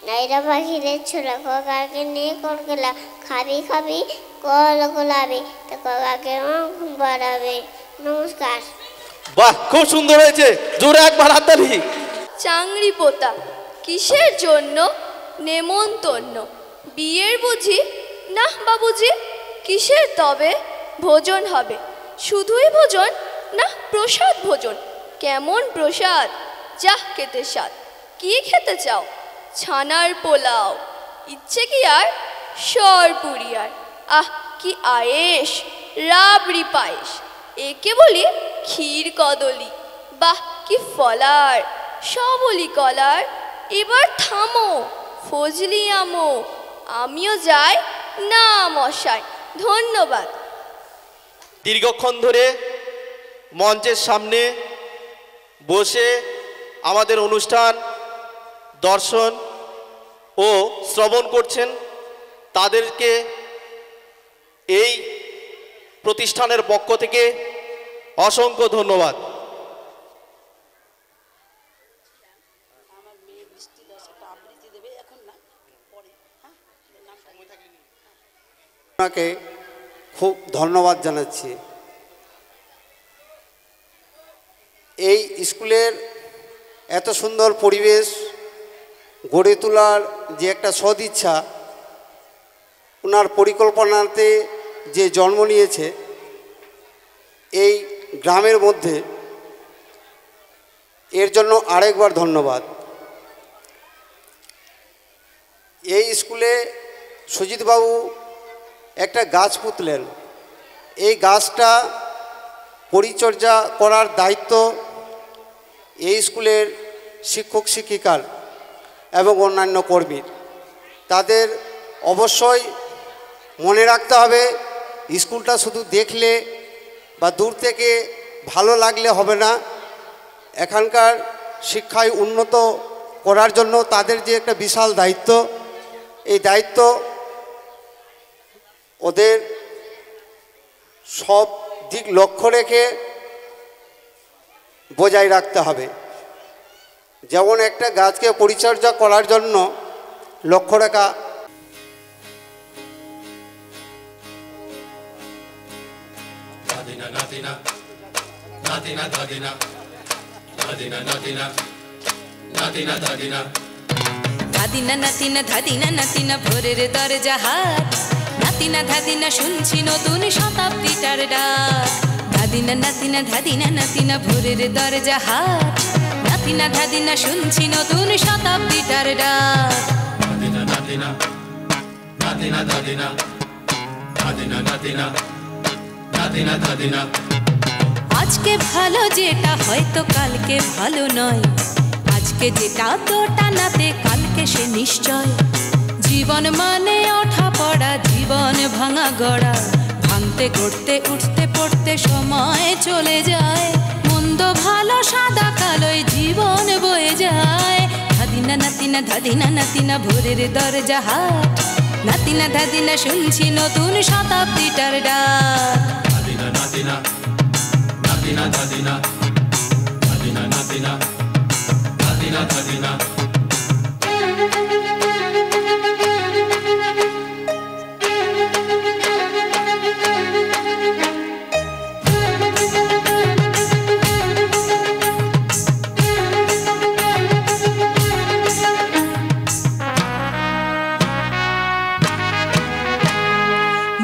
নাইরা পাখিদের ছোলা খোকাকে নিয়ে কোল গেলা খাবি খাবি কল গোলাবি তো খোকাকে ঘুম বাড়াবে। নমস্কার। বাহ, খুব সুন্দর হয়েছে, জোরে একবার হাততালি। চাংড়ি পোতা কিসের জন্য নেমন্তন্ন, বিয়ের বুঝি? না বাবুজি, কিসের তবে ভোজন হবে? শুধুই ভোজন না প্রসাদ ভোজন? কেমন প্রসাদ? যাহ খেতে স্বাদ। কি খেতে চাও? ছানার পোলাও, ইচ্ছে কি আর সরপুরি আর, আহ কি আয়েস, রাবড়ি পায়েস, একে বলি ক্ষীর কদলি, বাহ কি ফলার, সবলি কলার। এবার থামো ফজলি আমো, আমিও যাই না মশাই, ধন্যবাদ। দীর্ঘক্ষণ ধরে মঞ্চের সামনে বসে আমাদের অনুষ্ঠান দর্শন ও শ্রবণ করছেন, তাদেরকে এই প্রতিষ্ঠানের পক্ষ থেকে অসংখ্য ধন্যবাদ। আপনাকে খুব ধন্যবাদ জানাচ্ছি। এই স্কুলের এত সুন্দর পরিবেশ গড়ে তোলার যে একটা সদিচ্ছা ওনার পরিকল্পনাতে যে জন্ম নিয়েছে এই গ্রামের মধ্যে, এর জন্য আরেকবার ধন্যবাদ। এই স্কুলে সুজিতবাবু একটা গাছ পুঁতলেন, এই গাছটা পরিচর্যা করার দায়িত্ব এই স্কুলের শিক্ষক শিক্ষিকার এবং অন্যান্য কর্মীর। তাদের অবশ্যই মনে রাখতে হবে স্কুলটা শুধু দেখলে বা দূর থেকে ভালো লাগলে হবে না, এখানকার শিক্ষায় উন্নত করার জন্য তাদের যে একটা বিশাল দায়িত্ব, এই দায়িত্ব ওদের সব দিক লক্ষ্য রেখে বজায় রাখতে হবে। যেমন একটা গাছকে পরিচর্যা করার জন্য লক্ষ্য রাখা, ধাদিনা নাতিনা ধাদিনা নাতিনা ভোরের দরজা হাট, নাতিনা ধাদিনা শুনছি নতুন শতাব্দীটার ডাক। ধাদিনা নাতিনা ধাদিনা নাতিনা ভোরের দরজা হাট, নাতিনা ধাদিনা শুনছি নতুন শতাব্দীটার ডাক। নাতিনা নাতিনা নাতিনা ধাদিনা ধাদিনা নাতিনা নাতিনা ধাদিনা। আজকে ভালো যেটা হয়তো কালকে ভালো নয়, আজকে যেটা তোটা নাতে কালকে সে নিশ্চয়। জীবন মানে ওঠা পড়া, জীবন ভাঙা গড়া, ভাঙতে গড়তে উঠতে পড়তে সময় চলে যায়। মন্দ ভালো সাদা কালোয় জীবন বয়ে যায়। ধাদিনা নাতিনা ধাদিনা নাতিনা ভোরের দরজা হাট, নাতিনা ধাদিনা শুনছি নতুন শতাব্দীটার ডাক। নাতিনা নাতিনা নাতিনা ধাদিনা ধাদিনা নাতিনা নাতিনা ধাদিনা।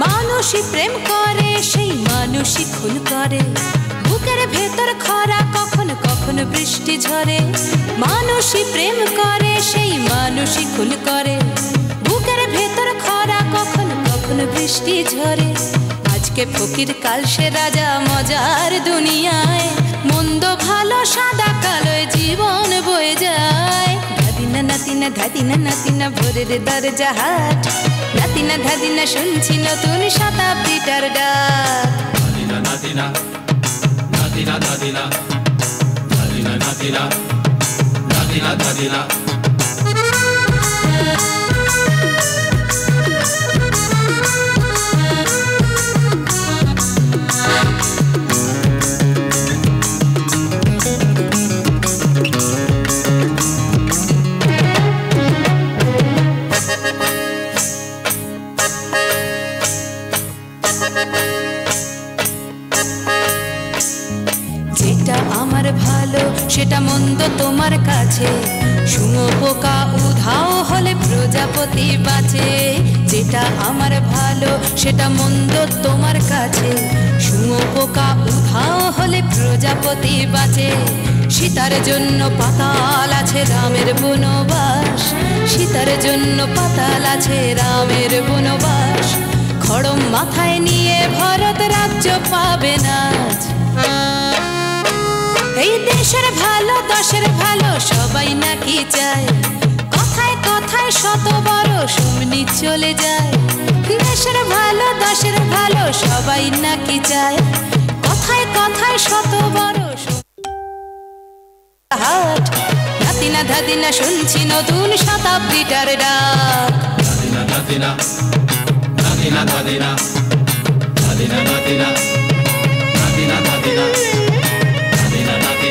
মানুষই প্রেম করে সেই মানুষই খুন করে, বুকের ভেতর খরা কখনো কখনো বৃষ্টি ঝরে। মানুষই প্রেম করে সেই মানুষই খুন করে, বুকের ভেতর খরা কখনো কখনো বৃষ্টি ঝরে। আজকে ফকির কাল সে রাজা মজার দুনিয়ায়, মন্দ ভালো সাদা কালোয় জীবন বয়ে যায়। ধাদিনা নাতিনা ধাদিনা নাতিনা ভোরের দরজা হাট, নাতিনা ধাদিনা শুনছি নতুন শতাব্দীটার ডাক। নাতিনা নাতিনা নাতিনা ধাদিনা ধাদিনা নাতিনা নাতিনা ধাদিনা। সেটা মন্দ তোমার কাছে। শুঁয়োপোকা উধাও হলে প্রজাপতি বাঁচে। যেটা আমার ভালো সেটা মন্দ তোমার কাছে। শুঁয়োপোকা উধাও হলে প্রজাপতি বাঁচে। সীতার জন্য পাতাল আছে রামের বনবাস। সীতার জন্য পাতাল আছে রামের বনবাস। খড়ম মাথায় নিয়ে ভরত রাজ্য পাবে না। এই দেশের ভালো দশের ভালো সবাই নাকি চায়। কথায় কথায় শত বড় সুমনি চলে যায়। দেশের ভালো দশের ভালো সবাই নাকি চায়। কথায় কথায় শত বড় হাট। ধাদিনা ধাদিনা শুনছি নতুন শতাব্দীটার ডাক। ধাদিনা ধাদিনা ধাদিনা ধাদিনা ধাদিনা ধাদিনা ধাদিনা ধাদিনা ধাদিনা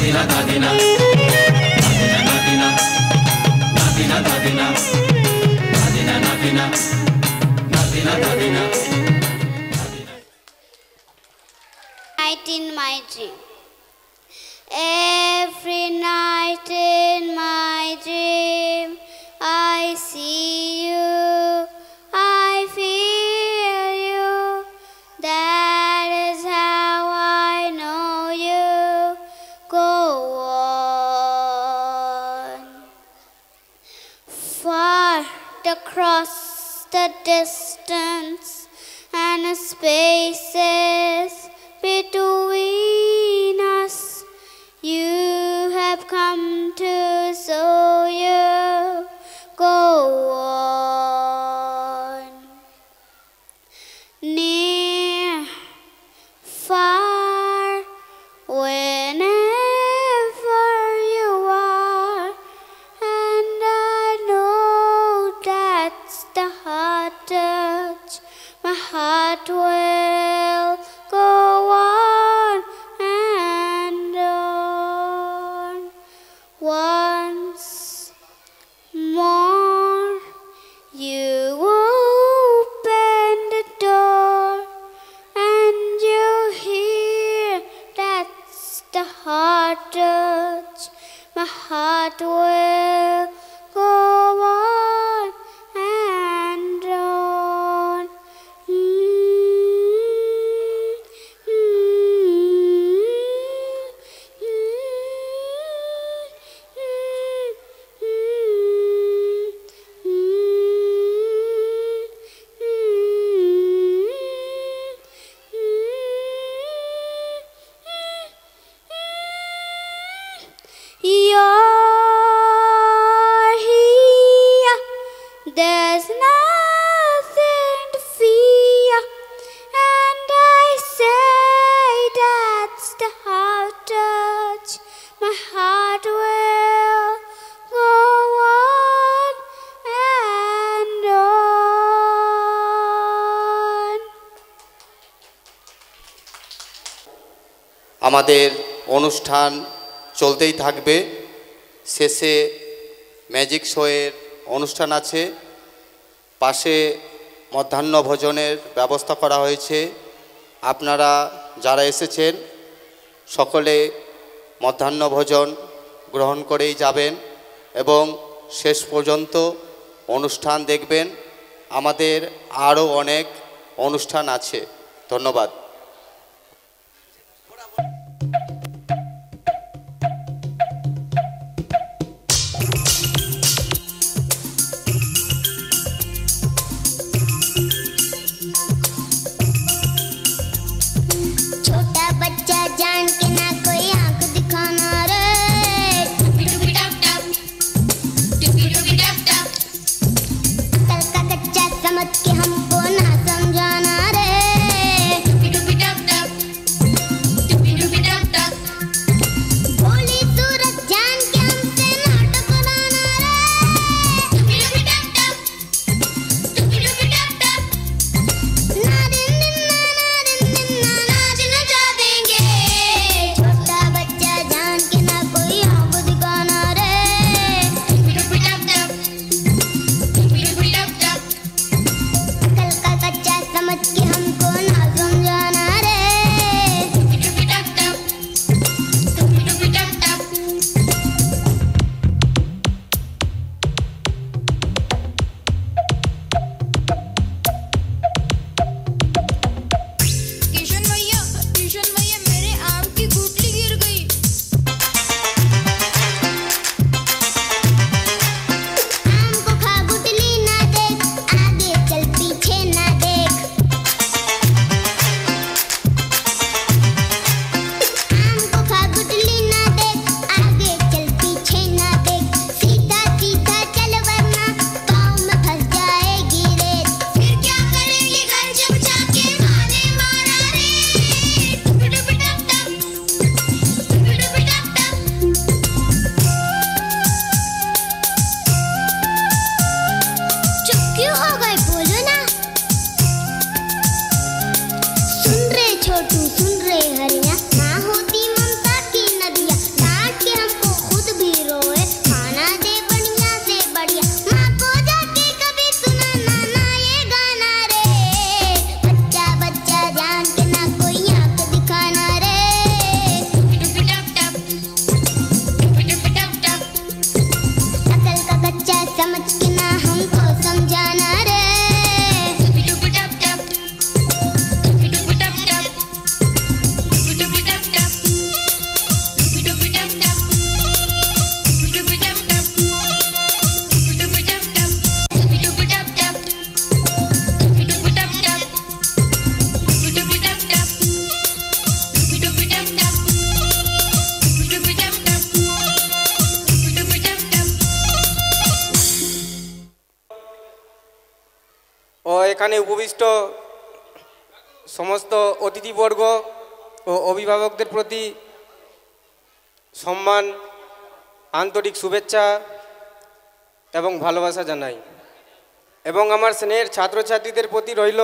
ধাদিনা ধাদিনা ধাদিনা ধাদিনা ধাদিনা ধাদিনা ধাদিনা ধাদিনা ধাদিনা ধাদিনা। Night in my dream. Every night in my dream, I see you, I feel you. That is how I know you. Go on. Far across the distance and the spaces between us, you have come to show you. Go on. Near, far, whenever you are, and I know that's the heart touch. My heart will go on and on. Once more, you open the door, and you hear that's the heart touch. My heart will go on and on. You're here, there's nothing to fear, and I say that's the heart touch. My heart will go on and on. আমাদের অনুষ্ঠান চলতেই থাকবে। শেষে magic শোয়ের অনুষ্ঠান আছে। পাশে মধ্যাহ্ন ভোজনের ব্যবস্থা করা হয়েছে। আপনারা যারা এসেছেন সকলে মধ্যাহ্ন ভোজন গ্রহণ করেই যাবেন এবং শেষ পর্যন্ত অনুষ্ঠান দেখবেন। আমাদের আরও অনেক অনুষ্ঠান আছে। ধন্যবাদ। छोटा बच्चा जान के ना कोई आंख दिखाना रे। कल का कच्चा समझ के हमको ना समझाना रे। এখানে উপবিষ্ট সমস্ত অতিথিবর্গ ও অভিভাবকদের প্রতি সম্মান, আন্তরিক শুভেচ্ছা এবং ভালোবাসা জানাই এবং আমার স্নেহের ছাত্রছাত্রীদের প্রতি রইল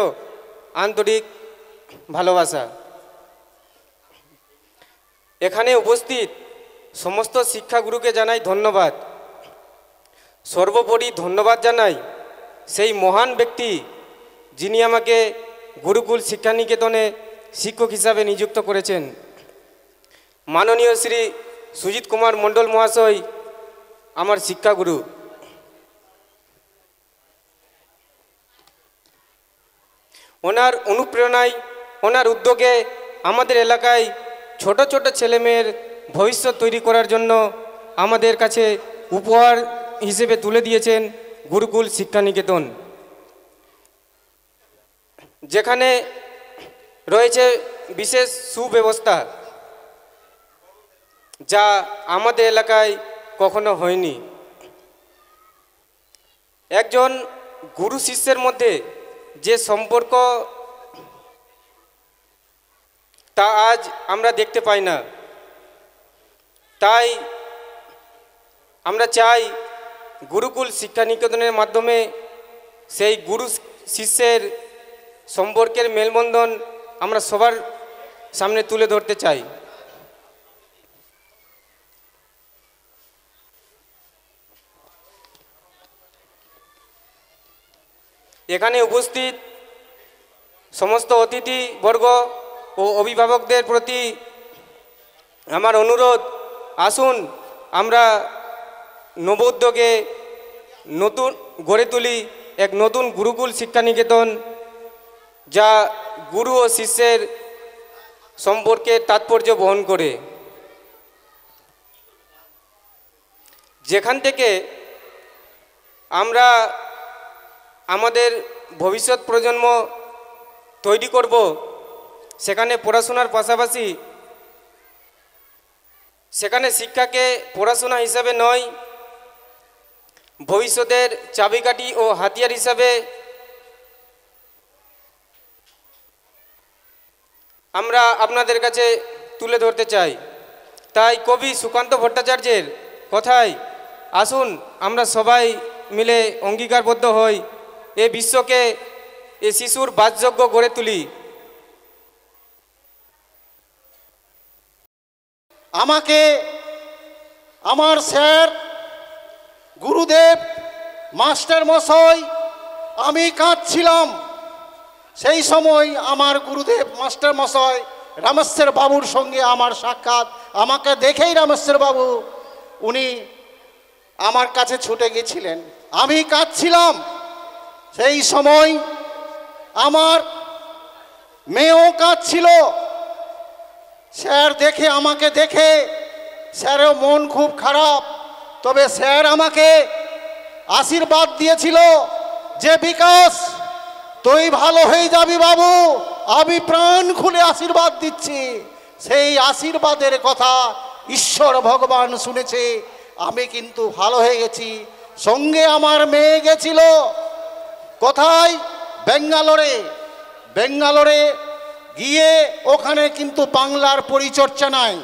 আন্তরিক ভালোবাসা। এখানে উপস্থিত সমস্ত শিক্ষাগুরুকে জানাই ধন্যবাদ। সর্বোপরি ধন্যবাদ জানাই সেই মহান ব্যক্তি যিনি আমাকে গুরুকুল শিক্ষানিকেতনে শিক্ষক হিসাবে নিযুক্ত করেছেন, মাননীয় শ্রী সুজিত কুমার মণ্ডল মহাশয়, আমার শিক্ষাগুরু। ওনার অনুপ্রেরণায়, ওনার উদ্যোগে আমাদের এলাকায় ছোট ছোট ছেলেমেয়ের ভবিষ্যৎ তৈরি করার জন্য আমাদের কাছে উপহার হিসেবে তুলে দিয়েছেন গুরুকুল শিক্ষানিকেতন, যেখানে রয়েছে বিশেষ সুব্যবস্থা যা আমাদের এলাকায় কখনো হয়নি। একজন গুরু শিষ্যের মধ্যে যে সম্পর্ক তা আজ আমরা দেখতে পাই না। তাই আমরা চাই গুরুকুল শিক্ষানিকেতনের মাধ্যমে সেই গুরু শিষ্যের সম্পর্কের মেলবন্ধন আমরা সবার সামনে তুলে ধরতে চাই। এখানে উপস্থিত সমস্ত অতিথিবর্গ ও অভিভাবকদের প্রতি আমার অনুরোধ, আসুন আমরা নবোদ্যোগে নতুন গড়ে তুলি এক নতুন গুরুকুল শিক্ষানিকেতন, যা গুরু ও শিষ্যের সম্পর্কের তাৎপর্য বহন করে, যেখান থেকে আমরা আমাদের ভবিষ্যৎ প্রজন্ম তৈরি করব। সেখানে পড়াশোনার পাশাপাশি সেখানে শিক্ষাকে পড়াশোনা হিসাবে নয়, ভবিষ্যতের চাবিকাঠি ও হাতিয়ার হিসাবে আমরা আপনাদের কাছে তুলে ধরতে চাই। তাই কবি সুকান্ত ভট্টাচার্যের কথায় আসুন আমরা সবাই মিলে অঙ্গীকারবদ্ধ হই, এ বিশ্বকে এ শিশুর বাসযোগ্য গড়ে তুলি। আমাকে আমার স্যার, গুরুদেব, মাস্টার মশাই, আমি কাঁদছিলাম। সেই সময় আমার গুরুদেব মাস্টার মশাই রামেশ্বর বাবুর সঙ্গে আমার সাক্ষাৎ, আমাকে দেখেই রামেশ্বর বাবু উনি আমার কাছে ছুটে গেছিলেন। আমি কাঁদছিলাম। সেই সময় আমার মেয়েও কাঁদছিল। স্যার দেখে, আমাকে দেখে স্যারের মন খুব খারাপ, তবে স্যার আমাকে আশীর্বাদ দিয়েছিল যে বিকাশ তুই ভালো হয়ে যাবি বাবু, আমি প্রাণ খুলে আশীর্বাদ দিচ্ছি। সেই আশীর্বাদের কথা ঈশ্বর ভগবান শুনেছে, আমি কিন্তু ভালো হয়ে গেছি। সঙ্গে আমার মেয়ে গেছিল কোথায়? বেঙ্গালোরে। বেঙ্গালোরে গিয়ে ওখানে কিন্তু বাংলার পরিচর্যা নাই,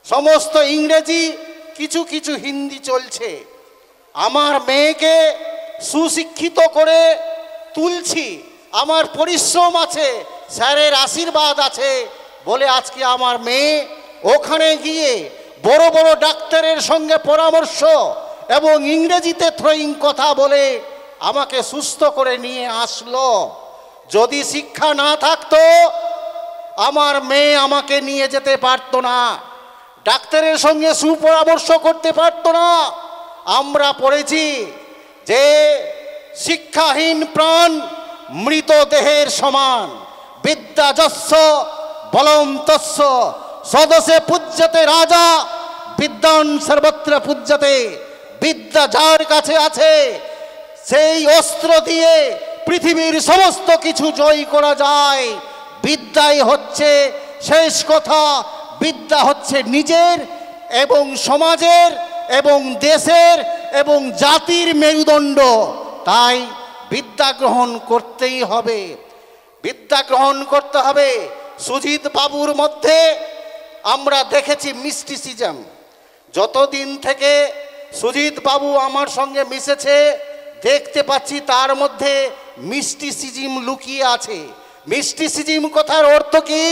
সমস্ত ইংরেজি, কিছু কিছু হিন্দি চলছে। আমার মেয়েকে সুশিক্ষিত করে তুলছি, আমার পরিশ্রম আছে, স্যারের আশীর্বাদ আছে বলে আজকে আমার মেয়ে ওখানে গিয়ে বড় বড় ডাক্তারের সঙ্গে পরামর্শ এবং ইংরেজিতে থ্রোয়িং কথা বলে আমাকে সুস্থ করে নিয়ে আসলো। যদি শিক্ষা না থাকতো আমার মেয়ে আমাকে নিয়ে যেতে পারতো না, ডাক্তারের সঙ্গে সুপরামর্শ করতে পারতো না। আমরা পড়েছি যে শিক্ষাহীন প্রাণ মৃতদেহের সমান, বিদ্যা যস্য বলম তস্য, সদসে পূজ্যতে রাজা বিদ্যান সর্বত্র পূজ্যতে। বিদ্যা যার কাছে আছে সেই অস্ত্র দিয়ে পৃথিবীর সমস্ত কিছু জয় করা যায়। বিদ্যাই হচ্ছে শেষ কথা, বিদ্যা হচ্ছে নিজের এবং সমাজের এবং দেশের এবং জাতির মেরুদণ্ড। তাই বিদ্যা গ্রহণ করতেই হবে, বিদ্যা গ্রহণ করতে হবে। সুজিত বাবুর মধ্যে আমরা দেখেছি মিস্টিসিজম। যতদিন থেকে সুজিত বাবু আমার সঙ্গে মিশেছে দেখতে পাচ্ছি তার মধ্যে মিস্টিসিজম লুকিয়ে আছে। মিস্টিসিজম কথার অর্থ কি?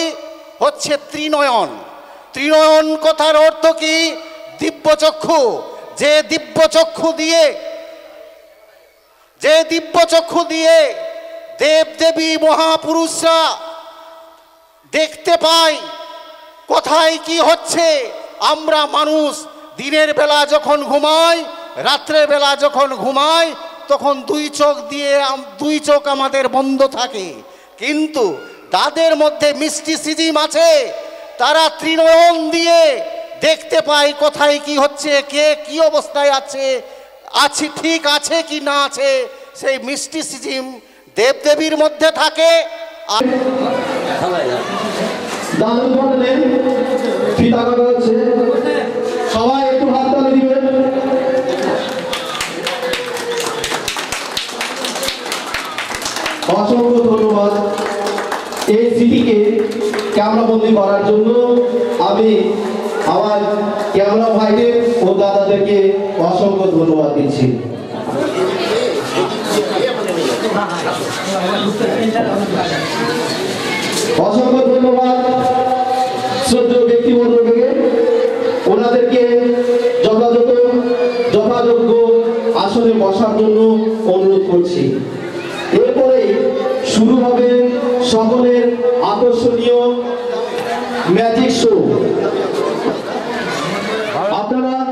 হচ্ছে ত্রিনয়ন। ত্রিনয়ন কথার অর্থ কি? দিব্যচক্ষু। যে দিব্যচক্ষু দিয়ে দেব দেবী মহাপুরুষরা দেখতে পাই কোথায় কি হচ্ছে। আমরা মানুষ দিনের বেলা যখন ঘুমাই, রাত্রের বেলা যখন ঘুমাই, তখন দুই চোখ আমাদের বন্ধ থাকে, কিন্তু তাদের মধ্যে মিস্টিসিজম আছে। তারা ত্রিনয়ন দিয়ে দেখতে পায় কোথায় কি হচ্ছে, কে কি অবস্থায় আছে ঠিক আছে কি না আছে। সেই মিস্টিসিজম দেবদেবীর মধ্যে থাকে। সবাই একটু হাত তালি দিবেন। অসংখ্য ধন্যবাদ এই সিটিকে ক্যামেরাবন্দি করার জন্য। আমি আমার ক্যামেরা ভাইদের ও দাদাদেরকে অসংখ্য ধন্যবাদ দিচ্ছি। অসংখ্য ধন্যবাদ শ্রদ্ধেয় ব্যক্তিবর্গকে, ওনাদেরকে যথাযোগ্য আসনে বসার জন্য অনুরোধ করছি। এরপরে শুরু হবে সকলের আকর্ষণীয় ম্যাজিক শো। আপনারা